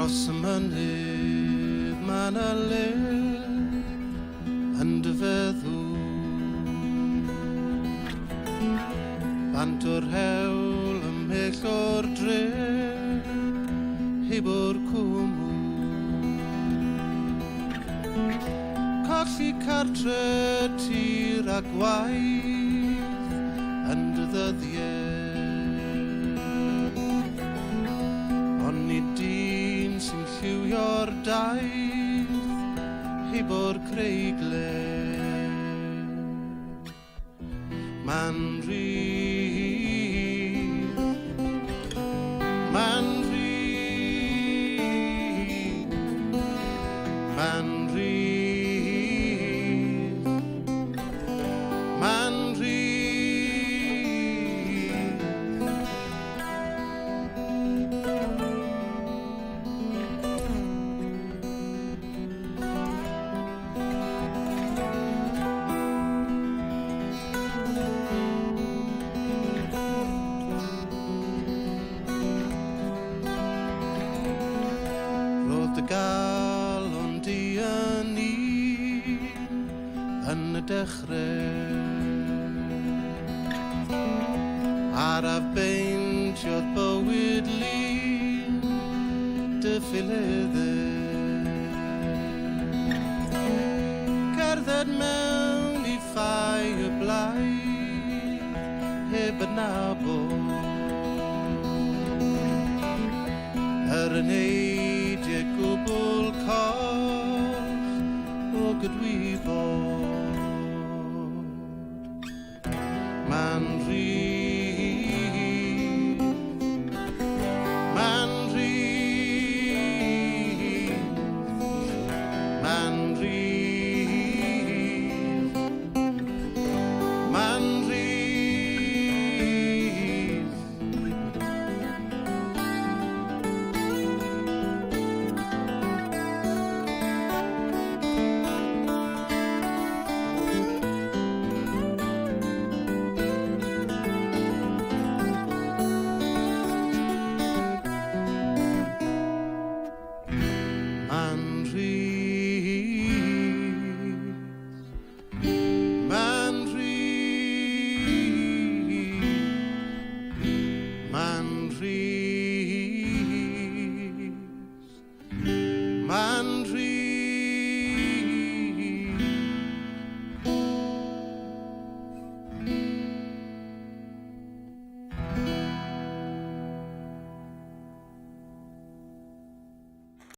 Dros y mynydd ma' 'na le yn dy feddwl. Bant o'r hewl ymhell o'r dre heb o'r cwmw. Colli cartre, tir a gwaith yn dy ddyddiau. Ond nid dyn sy'n lliwio'r daith heb o'r creigle. Ma'n rhydd, ma'n rhydd, ma'n rhydd, ma'n rhydd. Roedd dy galon di yn un yn y dechrau. Araf beintiodd bywyd lun dy ffiliddau. Cerdded mewn i ffai y blaid heb adnabod. Yr yneidiau gwbl coll o gydwybod. Ma'n rhy